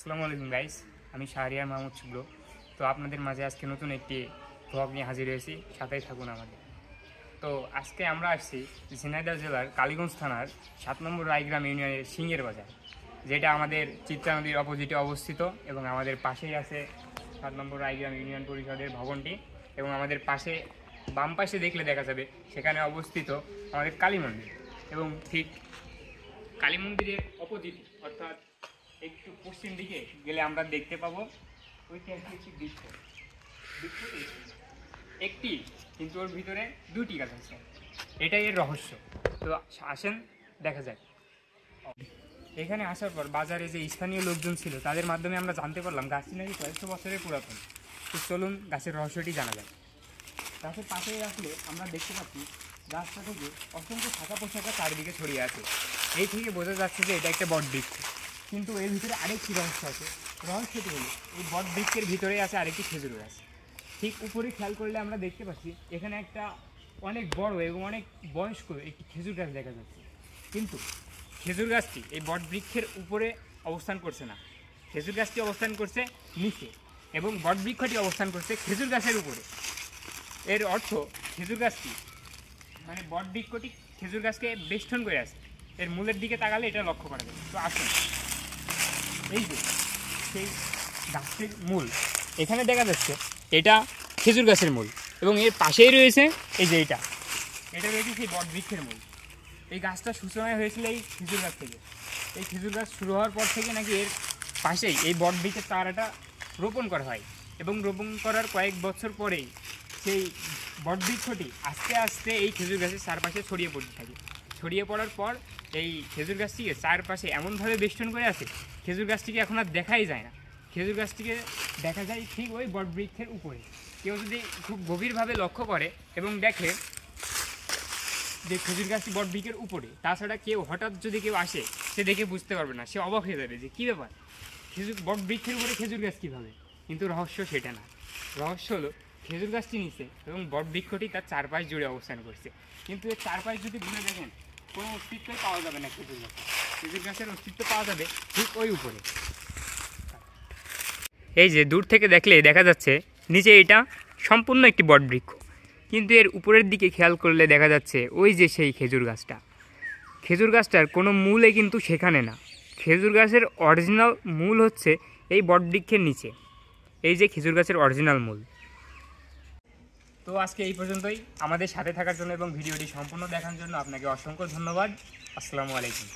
আসসালামু আলাইকুম গাইস, আমি শাহরিয়ার মাহমুদ শুভ্র। তো আপনাদের মাঝে আজকে নতুন একটি ব্লগ নিয়ে হাজির হয়েছি, সাথেই থাকুন আমাদের। তো আজকে আমরা আসছি ঝিনাইদহ জেলার কালীগঞ্জ থানার 7 নম্বর রায়গ্রাম ইউনিয়নের সিংয়ের বাজার, যেটা আমাদের চিত্রা নদীর অপোজিটে অবস্থিত এবং আমাদের পাশেই আছে 7 নম্বর রায়গ্রাম ইউনিয়ন পরিষদের ভবনটি। এবং আমাদের পাশে বাম পাশে দেখলে দেখা যাবে সেখানে অবস্থিত আমাদের কালী মন্দির। এবং ঠিক কালী মন্দিরের অপোজিট অর্থাৎ একটু পশ্চিম দিকে গেলে আমরা দেখতে পাবো ঐতিহাসিক একটি বৃক্ষ। বৃক্ষটি একটি, কিন্তু ওর ভিতরে দুটি গাছ আছে, এটাই এর রহস্য। তো আসেন দেখা যায়। এখানে আসার পর বাজারে যে স্থানীয় লোকজন ছিল তাদের মাধ্যমে আমরা জানতে পারলাম গাছটি নাকি কয়েকশো বছরের পুরাতন। তো চলুন গাছের রহস্যটি জানা যায়। গাছের পাশে আসলে আমরা দেখতে পাচ্ছি গাছটা থেকে অসংখ্য শাখা পোশাকা চারিদিকে ছড়িয়ে আছে। এই থেকে বোঝা যাচ্ছে যে এটা একটা বট বৃক্ষ। কিন্তু এর ভিতরে আরেকটি রহস্য আছে। রহস্যটি হলো এই বট বৃক্ষের ভিতরে আছে আরেকটি খেজুর গাছ। ঠিক উপরে খেয়াল করলে আমরা দেখতে পাচ্ছি এখানে একটা অনেক বড় এবং অনেক বয়স্ক একটি খেজুর গাছ দেখা যাচ্ছে। কিন্তু খেজুর গাছটি এই বট বৃক্ষের উপরে অবস্থান করছে না, খেজুর গাছটি অবস্থান করছে নিচে এবং বট বৃক্ষটি অবস্থান করছে খেজুর গাছের উপরে। এর অর্থ খেজুর গাছটি মানে বট বৃক্ষটি খেজুর গাছকে বেষ্টন করে আছে। এর মূলের দিকে তাকালে এটা লক্ষ্য করা যায়। তো আসুন, এই যে সেই গাছের মূল এখানে দেখা যাচ্ছে, এটা খেজুর গাছের মূল এবং এর পাশেই রয়েছে এই যে এটা রয়েছে সেই বট বৃক্ষের মূল। এই গাছটা সূচনা হয়েছিল এই খেজুর গাছ থেকে। এই খেজুর গাছ শুরু হওয়ার পর থেকে নাকি এর পাশেই এই বট বৃক্ষের চারাটা রোপণ করা হয় এবং রোপণ করার কয়েক বছর পরেই সেই বট বৃক্ষটি আস্তে আস্তে এই খেজুর গাছের চারপাশে ছড়িয়ে পড়তে থাকে। ছড়িয়ে পড়ার পর এই খেজুর গাছটিকে চারপাশে এমনভাবে বেষ্টন করে আছে, খেজুর গাছটিকে এখন আর দেখাই যায় না। খেজুর গাছটিকে দেখা যায় ঠিক ওই বট বৃক্ষের উপরে। কেউ যদি খুব গভীরভাবে লক্ষ্য করে এবং দেখে যে খেজুর গাছটি বট বৃক্ষের উপরে, তাছাড়া কেউ হঠাৎ যদি কেউ আসে সে দেখে বুঝতে পারবে না, সে অবাক হয়ে যাবে যে কী ব্যাপার, খেজুর বট বৃক্ষের উপরে খেজুর গাছ কীভাবে। কিন্তু রহস্য সেটা না, রহস্য হলো খেজুর গাছটি নিচে এবং বট বৃক্ষটি তার চারপাশ জুড়ে অবস্থান করছে। কিন্তু এর চারপাশ যদি ঘুরে দেখেন কোনো অস্তিত্বই পাওয়া যাবে না খেজুর গাছ। খেজুর গাছের অস্তিত্ব পাওয়া যাবে ঠিক ওই উপরে। এই যে দূর থেকে দেখলে দেখা যাচ্ছে নিচে এটা সম্পূর্ণ একটি বট বৃক্ষ, কিন্তু এর উপরের দিকে খেয়াল করলে দেখা যাচ্ছে ওই যে সেই খেজুর গাছটা। খেজুর গাছটার কোনো মূলে কিন্তু সেখানে না, খেজুর গাছের অরিজিনাল মূল হচ্ছে এই বট বৃক্ষের নিচে, এই যে খেজুর গাছের অরিজিনাল মূল। তো আজকে এই পর্যন্তই। আমাদের সাথে থাকার জন্য এবং ভিডিওটি সম্পূর্ণ দেখার জন্য আপনাকে অসংখ্য ধন্যবাদ। আসসালামু আলাইকুম।